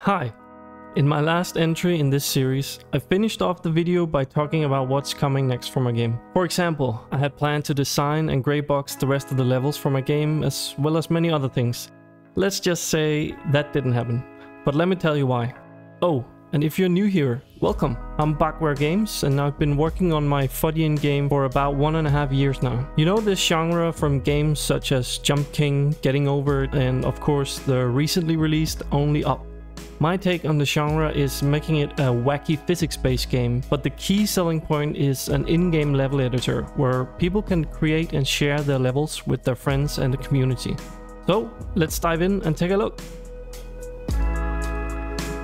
Hi! In my last entry in this series, I finished off the video by talking about what's coming next for my game. For example, I had planned to design and greybox the rest of the levels for my game, as well as many other things. Let's just say that didn't happen. But let me tell you why. Oh, and if you're new here, welcome! I'm Backware Games, and I've been working on my Fudian game for about 1.5 years now. You know this genre from games such as Jump King, Getting Over It, and of course the recently released Only Up. My take on the genre is making it a wacky physics-based game, but the key selling point is an in-game level editor, where people can create and share their levels with their friends and the community. So, let's dive in and take a look.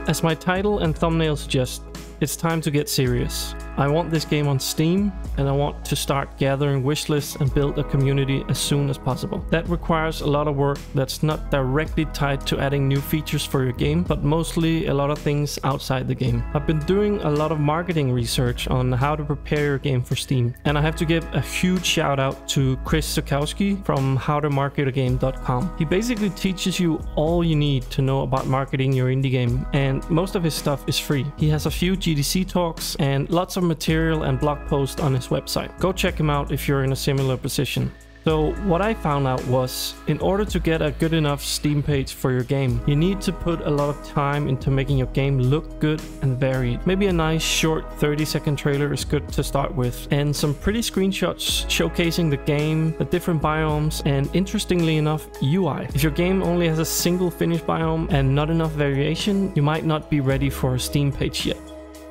As my title and thumbnail suggest, it's time to get serious. I want this game on Steam, and I want to start gathering wishlists and build a community as soon as possible. That requires a lot of work that's not directly tied to adding new features for your game, but mostly a lot of things outside the game. I've been doing a lot of marketing research on how to prepare your game for Steam, and I have to give a huge shout out to Chris Zukowski from howtomarketagame.com. He basically teaches you all you need to know about marketing your indie game, and most of his stuff is free. He has a few GDC talks and lots of material and blog posts on his website. Go check him out if you're in a similar position. So what I found out was, in order to get a good enough Steam page for your game, you need to put a lot of time into making your game look good and varied. Maybe a nice short 30-second trailer is good to start with, and some pretty screenshots showcasing the game, the different biomes, and interestingly enough, UI. If your game only has a single finished biome and not enough variation, you might not be ready for a Steam page yet.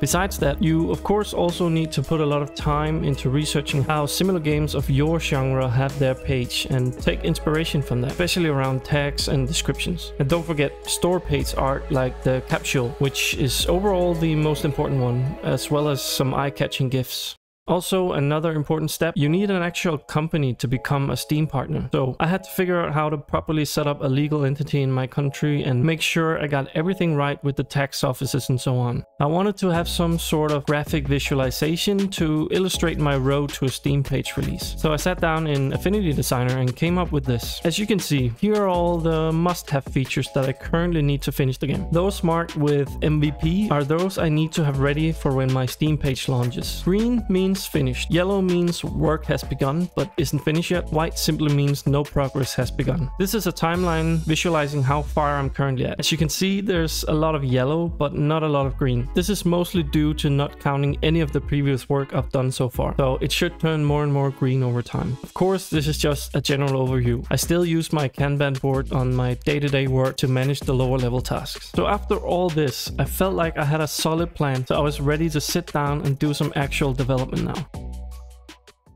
Besides that, you of course also need to put a lot of time into researching how similar games of your genre have their page and take inspiration from that, especially around tags and descriptions. And don't forget store page art like the capsule, which is overall the most important one, as well as some eye-catching GIFs. Also, another important step, you need an actual company to become a Steam partner. So I had to figure out how to properly set up a legal entity in my country and make sure I got everything right with the tax offices and so on. I wanted to have some sort of graphic visualization to illustrate my road to a Steam page release. So I sat down in Affinity Designer and came up with this. As you can see, here are all the must-have features that I currently need to finish the game. Those marked with MVP are those I need to have ready for when my Steam page launches. Green means finished. Yellow means work has begun but isn't finished yet. White simply means no progress has begun. This is a timeline visualizing how far I'm currently at. As you can see, there's a lot of yellow but not a lot of green. This is mostly due to not counting any of the previous work I've done so far, so it should turn more and more green over time. Of course, this is just a general overview. I still use my Kanban board on my day-to-day work to manage the lower level tasks. So after all this, I felt like I had a solid plan, so I was ready to sit down and do some actual development now.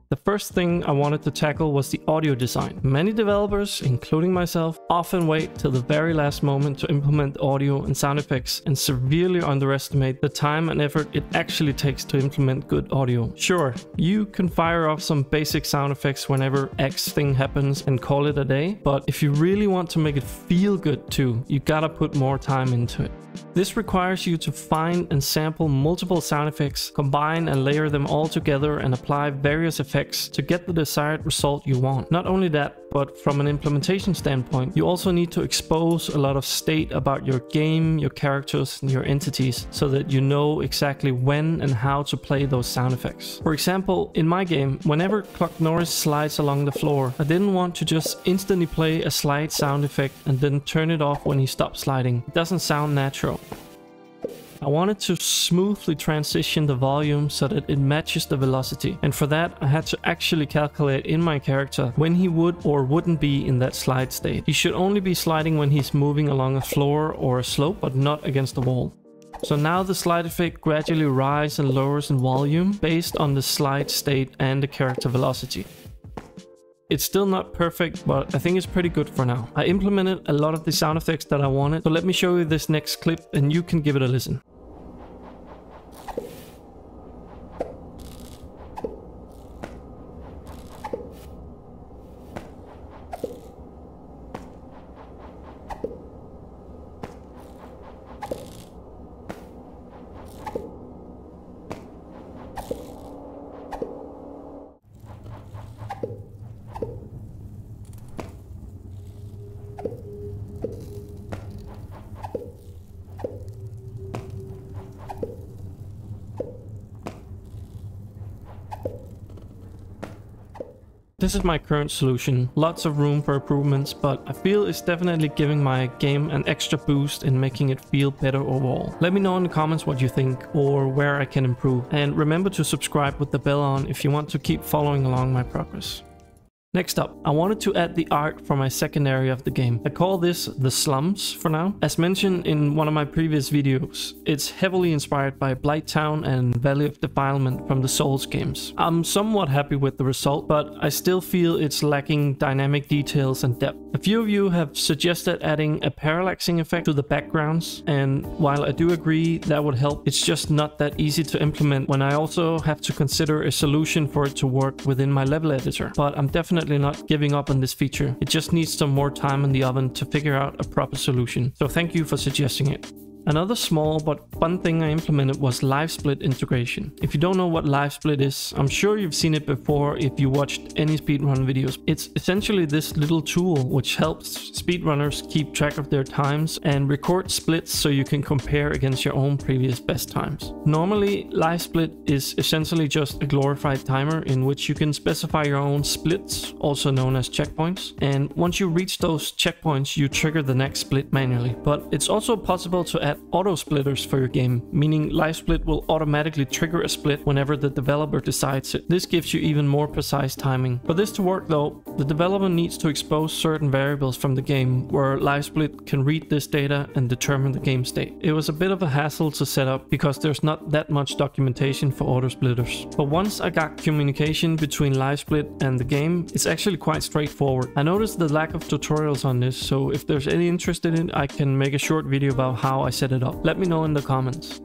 The first thing I wanted to tackle was the audio design. Many developers, including myself, often wait till the very last moment to implement audio and sound effects and severely underestimate the time and effort it actually takes to implement good audio. Sure, you can fire off some basic sound effects whenever X thing happens and call it a day, but if you really want to make it feel good too, you gotta put more time into it. This requires you to find and sample multiple sound effects, combine and layer them all together and apply various effects to get the desired result you want. Not only that, but from an implementation standpoint, you also need to expose a lot of state about your game, your characters, and your entities so that you know exactly when and how to play those sound effects. For example, in my game, whenever Clock Norris slides along the floor, I didn't want to just instantly play a slide sound effect and then turn it off when he stopped sliding. It doesn't sound natural. I wanted to smoothly transition the volume so that it matches the velocity, and for that I had to actually calculate in my character when he would or wouldn't be in that slide state. He should only be sliding when he's moving along a floor or a slope, but not against the wall. So now the slide effect gradually rises and lowers in volume based on the slide state and the character velocity. It's still not perfect, but I think it's pretty good for now. I implemented a lot of the sound effects that I wanted, so let me show you this next clip and you can give it a listen. This is my current solution. Lots of room for improvements, but I feel it's definitely giving my game an extra boost in making it feel better overall. Let me know in the comments what you think or where I can improve. And remember to subscribe with the bell on if you want to keep following along my progress. Next up, I wanted to add the art for my second area of the game. I call this the slums for now. As mentioned in one of my previous videos, it's heavily inspired by Blighttown and Valley of Defilement from the Souls games. I'm somewhat happy with the result, but I still feel it's lacking dynamic details and depth. A few of you have suggested adding a parallaxing effect to the backgrounds, and while I do agree that would help, it's just not that easy to implement when I also have to consider a solution for it to work within my level editor. But I'm definitely not giving up on this feature. It just needs some more time in the oven to figure out a proper solution. So thank you for suggesting it. Another small but fun thing I implemented was live split integration. If you don't know what live split is, I'm sure you've seen it before if you watched any speedrun videos. It's essentially this little tool which helps speedrunners keep track of their times and record splits so you can compare against your own previous best times. Normally, live split is essentially just a glorified timer in which you can specify your own splits, also known as checkpoints. And once you reach those checkpoints, you trigger the next split manually. But it's also possible to add auto splitters for your game, meaning live split will automatically trigger a split whenever the developer decides it. This gives you even more precise timing. For this to work though, the developer needs to expose certain variables from the game where live split can read this data and determine the game state. It was a bit of a hassle to set up because there's not that much documentation for auto splitters. But once I got communication between live split and the game, it's actually quite straightforward. I noticed the lack of tutorials on this, so if there's any interest in it, I can make a short video about how I set it up. Let me know in the comments.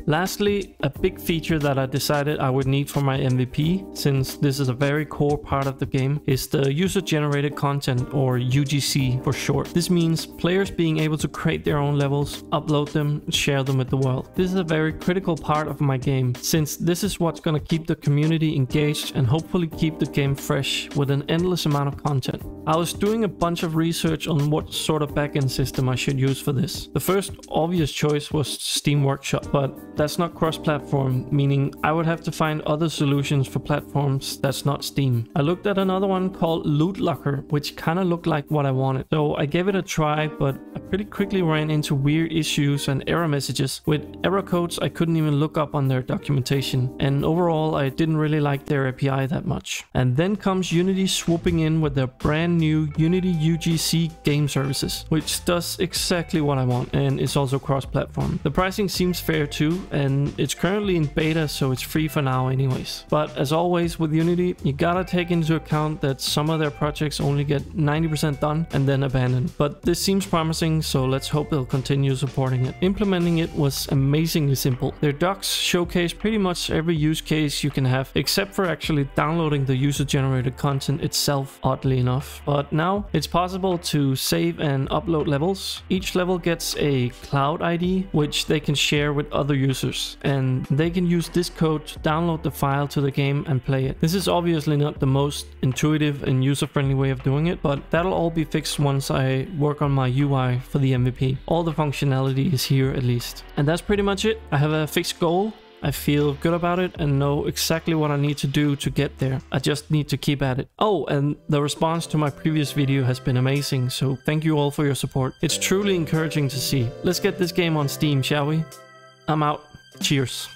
Lastly, a big feature that I decided I would need for my MVP, since this is a very core part of the game, is the user-generated content, or UGC for short. This means players being able to create their own levels, upload them, and share them with the world. This is a very critical part of my game, since this is what's gonna keep the community engaged and hopefully keep the game fresh with an endless amount of content. I was doing a bunch of research on what sort of backend system I should use for this. The first obvious choice was Steam Workshop, but that's not cross-platform, meaning I would have to find other solutions for platforms that's not Steam. I looked at another one called Loot Locker, which kind of looked like what I wanted. So I gave it a try, but I pretty quickly ran into weird issues and error messages with error codes I couldn't even look up on their documentation. And overall, I didn't really like their API that much. And then comes Unity swooping in with their brand new Unity UGC game services, which does exactly what I want and is also cross-platform. The pricing seems fair too, and it's currently in beta, so it's free for now anyways. But as always with Unity, you gotta take into account that some of their projects only get 90% done and then abandoned. But this seems promising, so let's hope they'll continue supporting it. Implementing it was amazingly simple. Their docs showcase pretty much every use case you can have, except for actually downloading the user-generated content itself, oddly enough. But now it's possible to save and upload levels. Each level gets a cloud ID, which they can share with other users, and they can use this code to download the file to the game and play it. This is obviously not the most intuitive and user-friendly way of doing it, but that'll all be fixed once I work on my UI for the MVP. All the functionality is here at least. And that's pretty much it. I have a fixed goal. I feel good about it and know exactly what I need to do to get there. I just need to keep at it. Oh, and the response to my previous video has been amazing, so thank you all for your support. It's truly encouraging to see. Let's get this game on Steam, shall we? I'm out. Cheers.